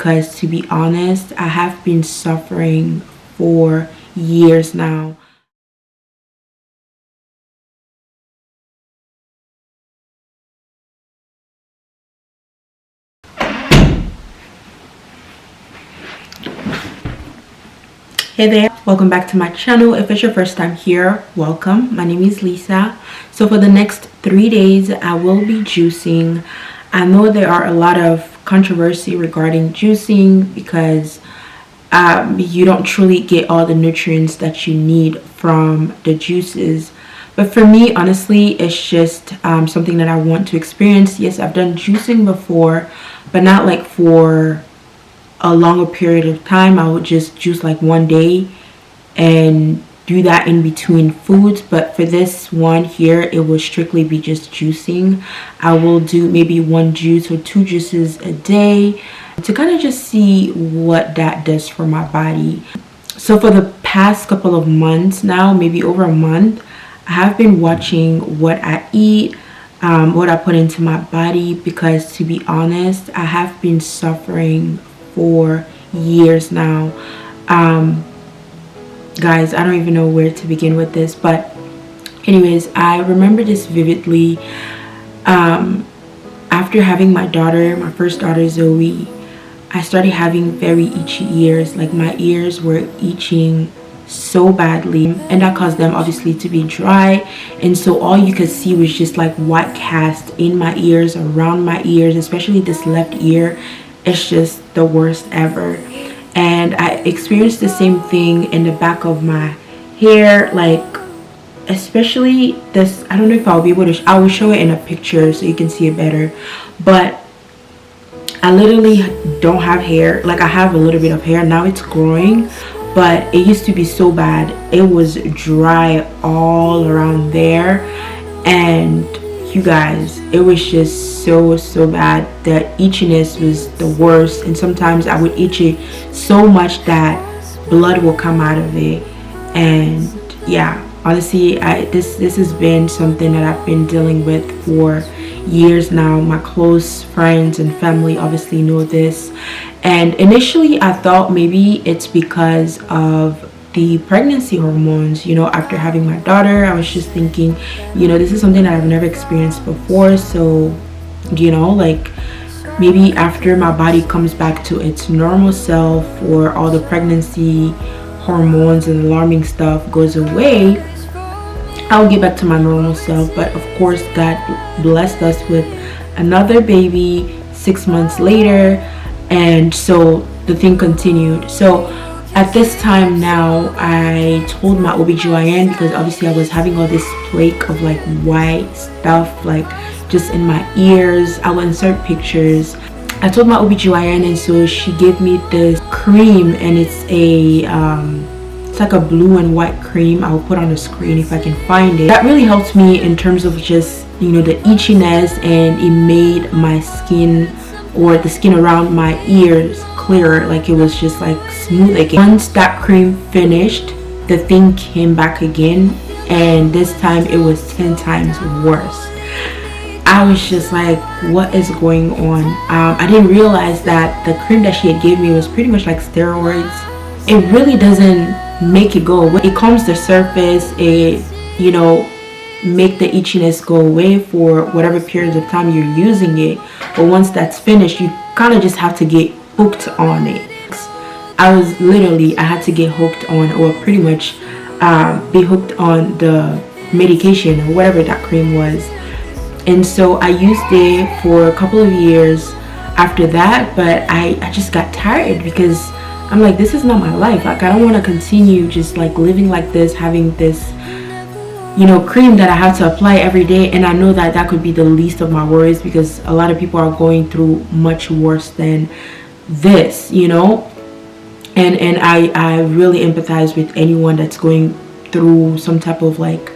because to be honest, I have been suffering for years now. Hey there, welcome back to my channel. If it's your first time here, welcome. My name is Lisa. So for the next 3 days I will be juicing. I know there are a lot of controversy regarding juicing because you don't truly get all the nutrients that you need from the juices. But for me, honestly, it's just something that I want to experience. Yes, I've done juicing before, but not like for a longer period of time. I would just juice like one day and do that in between foods. But for this one here, it will strictly be just juicing. I will do maybe 1 juice or 2 juices a day to kind of just see what that does for my body. So for the past couple of months now, maybe over a month, I have been watching what I eat, what I put into my body, because to be honest, I have been suffering for years now. Guys, I don't even know where to begin with this, but anyways, I remember this vividly. After having my daughter, my first daughter Zoe, I started having very itchy ears. Like my ears were itching so badly, and that caused them obviously to be dry, and so all you could see was just like white cast in my ears, around my ears, especially this left ear. It's just the worst ever. And I experienced the same thing in the back of my hair, like especially this. I don't know if I'll be able to I will show it in a picture so you can see it better, but I literally don't have hair. Like I have a little bit of hair now, it's growing, but it used to be so bad. It was dry all around there, and you guys, it was just so bad. The itchiness was the worst, and sometimes I would itch it so much that blood will come out of it. And yeah, honestly, this has been something that I've been dealing with for years now. My close friends and family obviously know this, and initially I thought maybe it's because of the pregnancy hormones. You know, after having my daughter, I was just thinking, you know, this is something that I've never experienced before, so you know, like maybe after my body comes back to its normal self, or all the pregnancy hormones and alarming stuff goes away, I'll get back to my normal self. But of course, God blessed us with another baby 6 months later, and so the thing continued. So at this time now, I told my OBGYN, because obviously I was having all this plaque of like white stuff like just in my ears. I will insert pictures. I told my OBGYN, and so she gave me this cream, and it's like a blue and white cream. I'll put on the screen if I can find it. That really helped me in terms of just, you know, the itchiness, and it made my skin, or the skin around my ears, clearer. Like it was just like smooth again. Once that cream finished, the thing came back again, and this time it was 10 times worse. I was just like, what is going on? I didn't realize that the cream that she had gave me was pretty much like steroids. It really doesn't make it go away. It calms the surface, it, you know, make the itchiness go away for whatever periods of time you're using it. But once that's finished, you kind of just have to get hooked on it. I had to get hooked on, or pretty much be hooked on the medication or whatever that cream was. And so I used it for a couple of years after that, but I just got tired, because I'm like, this is not my life. Like I don't want to continue just like living like this, having this, you know, cream that I have to apply every day. And I know that that could be the least of my worries, because a lot of people are going through much worse than this, you know. And I really empathize with anyone that's going through some type of like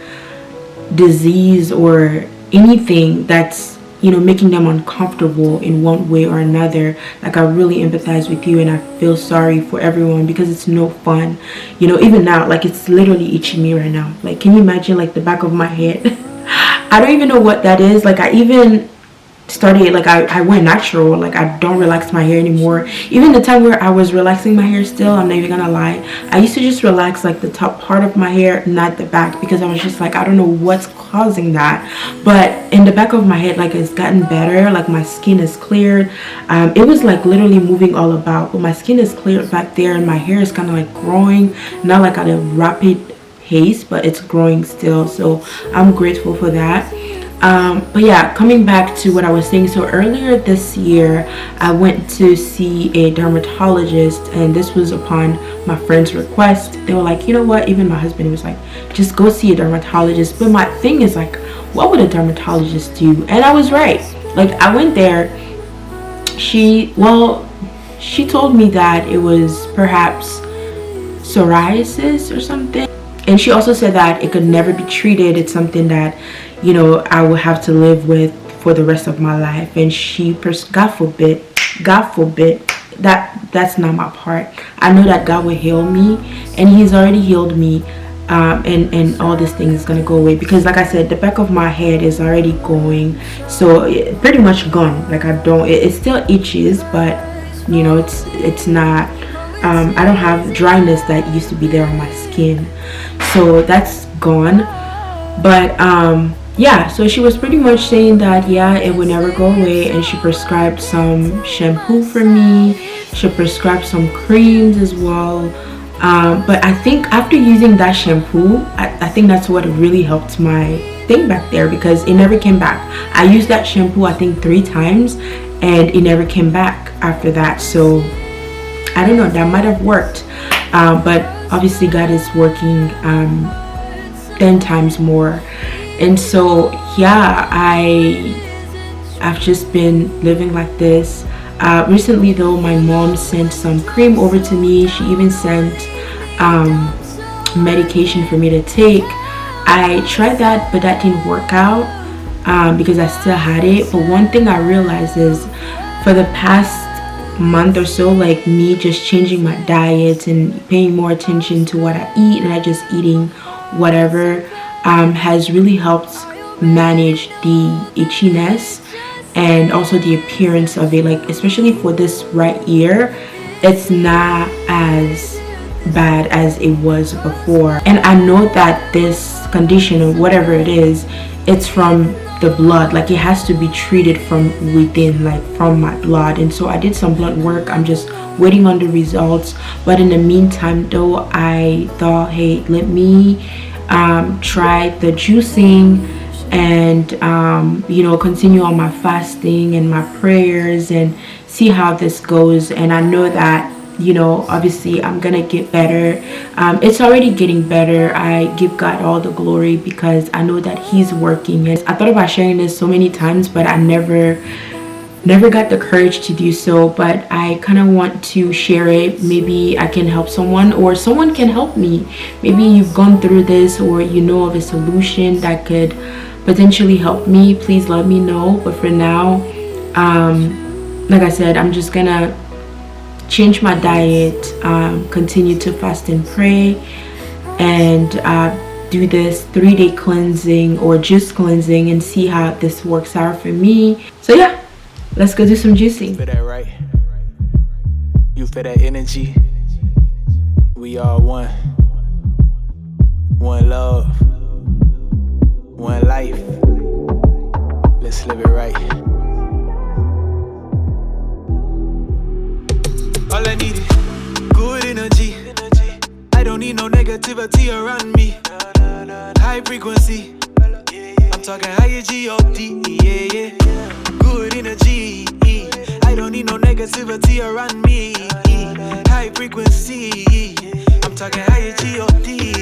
disease or anything that's, you know, making them uncomfortable in one way or another. Like I really empathize with you, and I feel sorry for everyone, because it's no fun, you know. Even now, like it's literally itching me right now. Like, can you imagine like the back of my head? I don't even know what that is. Like I even started, like, I went natural. Like, I don't relax my hair anymore. Even the time where I was relaxing my hair still, I'm not even gonna lie, I used to just relax like the top part of my hair, not the back, because I was just like, I don't know what's causing that. But in the back of my head, like, it's gotten better. Like, my skin is cleared. It was like literally moving all about, but my skin is cleared back there, and my hair is kind of like growing, not like at a rapid pace, but it's growing still. So I'm grateful for that. But yeah, coming back to what I was saying, so earlier this year I went to see a dermatologist, and this was upon my friend's request. They were like, you know what, even my husband was like, just go see a dermatologist. But my thing is like, what would a dermatologist do? And I was right. Like, I went there. She told me that it was perhaps psoriasis or something, and she also said that it could never be treated. It's something that, you know, I will have to live with for the rest of my life. And God forbid, that's not my part. I know that God will heal me, and He's already healed me. And all this thing is gonna go away, because like I said, the back of my head is already going, so pretty much gone. Like, it still itches, but you know, it's not, I don't have dryness that used to be there on my skin, so that's gone. But yeah, so she was pretty much saying that, yeah, it would never go away, and she prescribed some shampoo for me. She prescribed some creams as well. But I think after using that shampoo, I think that's what really helped my thing back there, because it never came back. I used that shampoo I think 3 times, and it never came back after that. So I don't know, that might have worked. But obviously God is working 10 times more. And so yeah, I've just been living like this. Recently though, my mom sent some cream over to me. She even sent medication for me to take. I tried that, but that didn't work out because I still had it. But one thing I realized is, for the past month or so, like, me just changing my diet and paying more attention to what I eat, and I just eating whatever, has really helped manage the itchiness and also the appearance of it. Like, especially for this right ear, it's not as bad as it was before. And I know that this condition, or whatever it is, it's from the blood. Like, it has to be treated from within, like from my blood. And so I did some blood work. I'm just waiting on the results. But in the meantime though, I thought, hey, let me try the juicing and you know, continue on my fasting and my prayers and see how this goes. And I know that, you know, obviously I'm gonna get better. It's already getting better. I give God all the glory because I know that He's working. And I thought about sharing this so many times, but I never got the courage to do so. But I kind of want to share it. Maybe I can help someone, or someone can help me. Maybe you've gone through this, or you know of a solution that could potentially help me. Please let me know. But for now, like I said, I'm just gonna change my diet, continue to fast and pray, and do this 3-day cleansing or juice cleansing, and see how this works out for me. So yeah, let's go do some juicing. You feel that, right? You feel that energy? We are one. One love. One life. Let's live it right. All I need is good energy. I don't need no negativity around me. High frequency. I'm talking higher G-O-D. Yeah, yeah. Good energy. I don't need no negativity around me. High frequency. I'm talking higher G-O-D.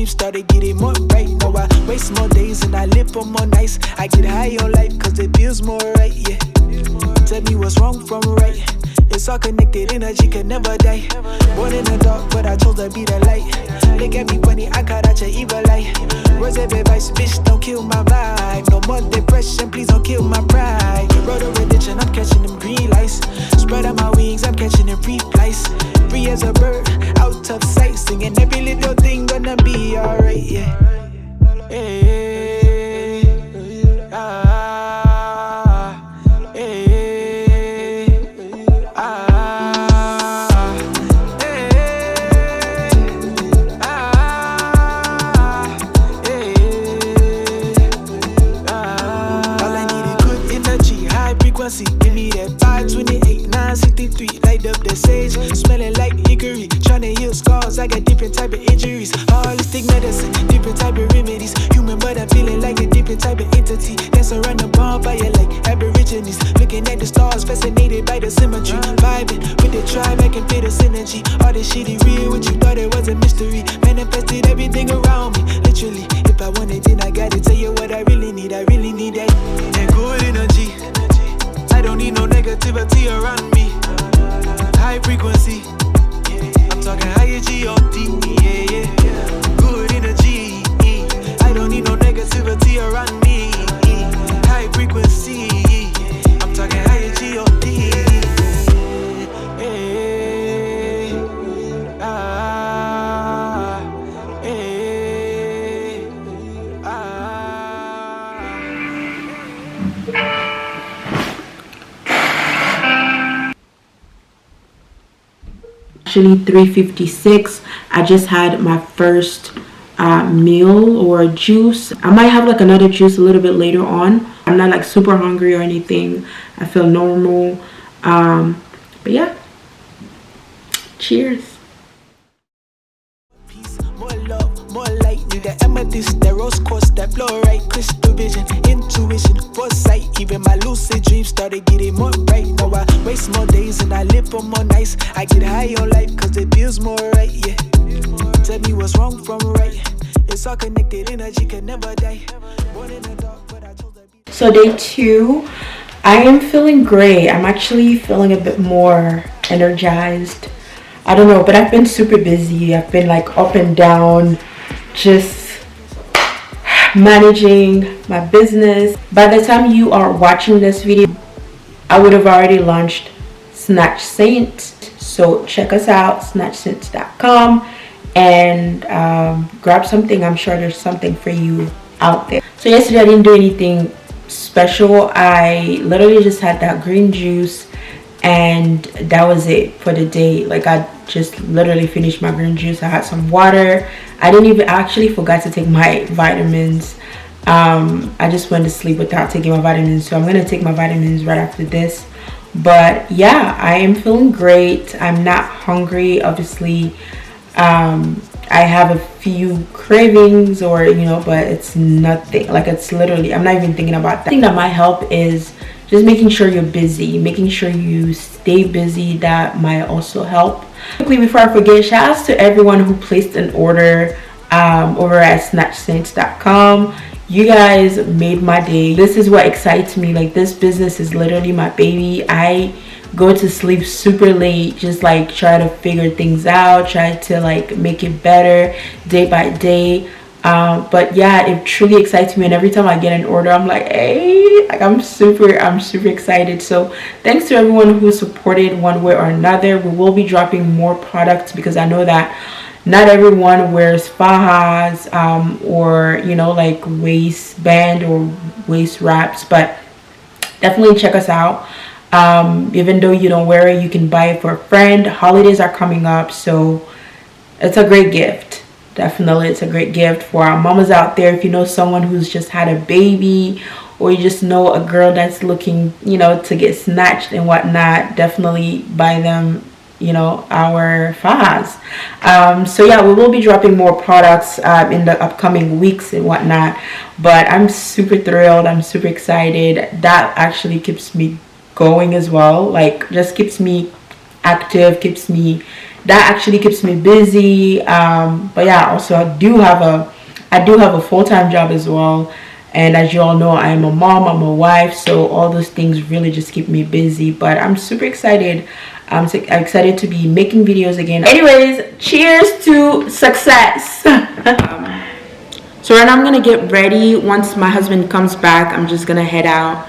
Started getting more right. Now I waste more days and I live for more nights. I get high on life cause it feels more right, yeah. Tell me what's wrong from right. It's all connected, energy can never die. Born in the dark, but I chose to be the light. Look at me funny, I cut out your evil light. Words of advice, bitch, don't kill my vibe. No more depression, please don't kill my pride. Road of religion, I'm catching them green lights. Spread out my wings, I'm catching them free flights. Free as a bird, out of sight. Singing every little thing gonna be alright, yeah. Hey, give me that 528, 963, light up the sage, smelling like hickory, tryna heal scars, I got different type of injuries, holistic medicine, different type of remedies, human but I'm feeling like a different type of entity, dance around the bonfire like aborigines, looking at the stars, fascinated by the symmetry, vibing with the tribe, I can feel the synergy, all this shit is real, what you thought it was a mystery, manifested everything around me, literally, if I want it then I gotta tell you what I really need that, and good energy. I don't need no negativity around me. High frequency. I'm talking higher G-O-D. Yeah. Good energy. I don't need no negativity around me. High frequency. I'm talking higher G-O-D. Actually 3:56. I just had my first meal or juice. I might have like another juice a little bit later on. I'm not like super hungry or anything. I feel normal. But yeah, cheers. More love, more light, need the amethyst, the rose quartz, that fluorite, crystal vision, intuition, foresight. Even my lucid dreams started getting more bright. Now I waste more days and I live for more nights. I get high on life cause it feels more right, yeah. Tell me what's wrong from right. It's all connected, energy can never die. Born in the dark, but I chose to be. So day 2, I am feeling great. I'm actually feeling a bit more energized. I don't know, but I've been super busy. I've been like up and down, just managing my business. By the time you are watching this video, I would have already launched Snatch Saints. So check us out, snatchsaints.com, and grab something. I'm sure there's something for you out there. So yesterday I didn't do anything special. I literally just had that green juice and that was it for the day. Like I just literally finished my green juice. I had some water. I actually forgot to take my vitamins. I just went to sleep without taking my vitamins, so I'm gonna take my vitamins right after this. But yeah, I am feeling great. I'm not hungry, obviously. I have a few cravings, or but it's nothing, like it's literally, I'm not even thinking about that. The thing that might help is just making sure you're busy, making sure you stay busy. That might also help. Quickly before I forget, shout outs to everyone who placed an order over at snatchsaints.com. You guys made my day. This is what excites me. Like, this business is literally my baby. I go to sleep super late, just like try to figure things out, try to like make it better day by day. But yeah, it truly excites me, and every time I get an order, I'm like, hey, like I'm super excited. So thanks to everyone who supported one way or another. We will be dropping more products because I know that not everyone wears fajas or like waistband or waist wraps, but definitely check us out. Even though you don't wear it, you can buy it for a friend. Holidays are coming up, so it's a great gift. Definitely, it's a great gift for our mamas out there. If you know someone who's just had a baby, or you just know a girl that's looking to get snatched and whatnot, definitely buy them our fajas. So yeah, we will be dropping more products in the upcoming weeks and whatnot, but I'm super thrilled. I'm super excited. That actually keeps me going as well, like just keeps me active, that actually keeps me busy. But yeah, also I do have a full-time job as well, And as you all know, I am a mom, I'm a wife, so all those things really just keep me busy. But I'm super excited. I'm excited to be making videos again. Anyways, cheers to success. So right now I'm gonna get ready. Once my husband comes back, I'm just gonna head out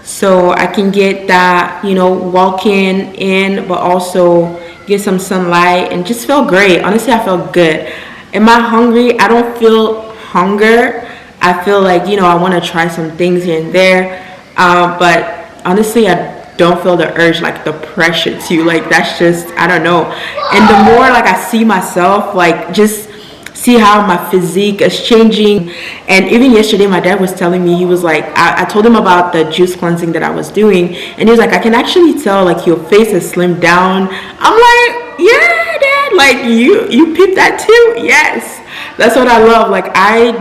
so I can get that, you know, walking in, but also get some sunlight and just feel great. Honestly, I feel good. Am I hungry? I don't feel hunger. I feel like, you know, I want to try some things here and there, but honestly, I don't feel the urge, like the pressure to, like, that's just, I don't know. And the more like I see myself, like, just see how my physique is changing. And even yesterday my dad was telling me, he was like, I told him about the juice cleansing that I was doing, and he was like, I can actually tell like your face has slimmed down. I'm like, yeah dad, like you peep that too. Yes, that's what I love. Like I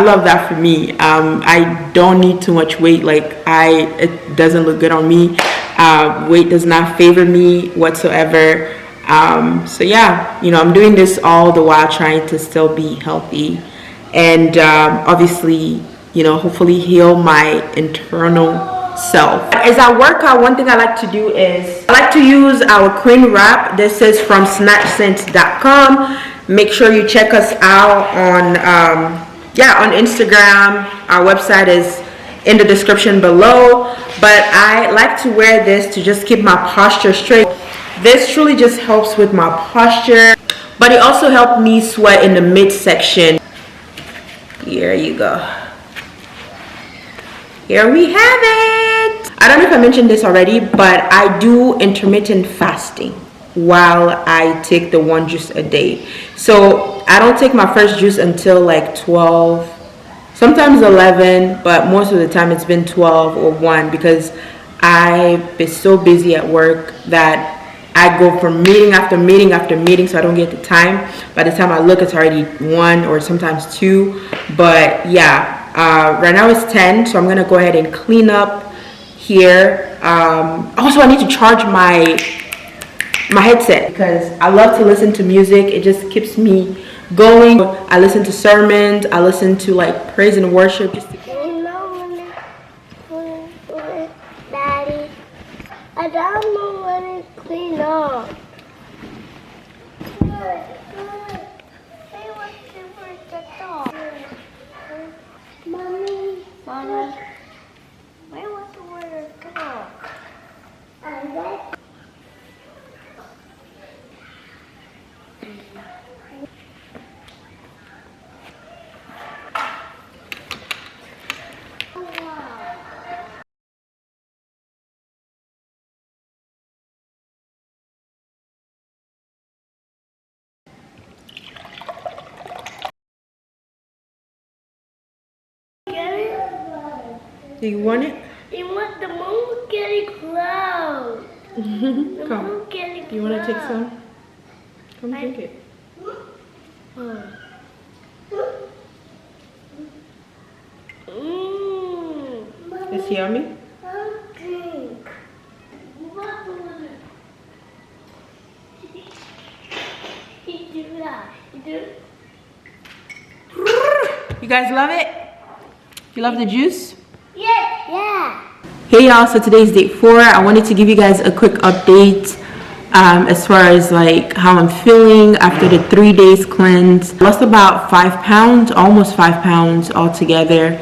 love that for me. I don't need too much weight. Like it doesn't look good on me. Weight does not favor me whatsoever. So yeah, you know, I'm doing this all the while trying to still be healthy and obviously, you know, hopefully heal my internal self. As I work out, one thing I like to do is I like to use our cream wrap. This is from snatchsense.com. Make sure you check us out on on Instagram. Our website is in the description below, but I like to wear this to just keep my posture straight. This truly just helps with my posture, but it also helped me sweat in the midsection. Here you go. Here we have it. I don't know if I mentioned this already, but I do intermittent fasting while I take the one juice a day. So I don't take my first juice until like 12, sometimes 11, but most of the time it's been 12 or 1 because I've been so busy at work that I go from meeting after meeting after meeting, so I don't get the time. By the time I look, it's already 1 or sometimes 2. But yeah, right now it's 10, so I'm gonna go ahead and clean up here. Also, I need to charge my headset because I love to listen to music. It just keeps me going. I listen to sermons. I listen to like praise and worship. Daddy, I don't know when it's clean up. Mommy, where was the word dog? Do you want it? You want the moon getting close. Come. You want to take some? Come drink it. It's yummy. Drink. You guys love it? You love the juice? Yeah. Hey y'all, so today's day 4. I wanted to give you guys a quick update as far as like how I'm feeling after the 3 days cleanse. I lost about 5 pounds, almost 5 pounds altogether.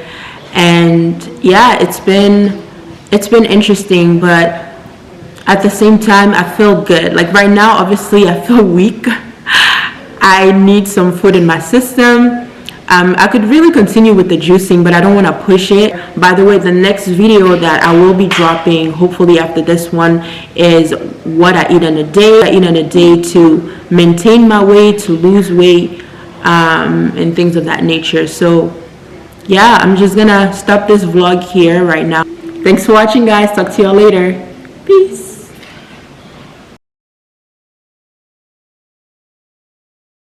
And yeah, it's been interesting, but at the same time I feel good. Like right now, obviously I feel weak. I need some food in my system. I could really continue with the juicing, but I don't want to push it. By the way, the next video that I will be dropping, hopefully after this one, is what I eat in a day. I eat in a day to maintain my weight, to lose weight, and things of that nature. So yeah, I'm just gonna stop this vlog here right now. Thanks for watching, guys. Talk to y'all later. Peace.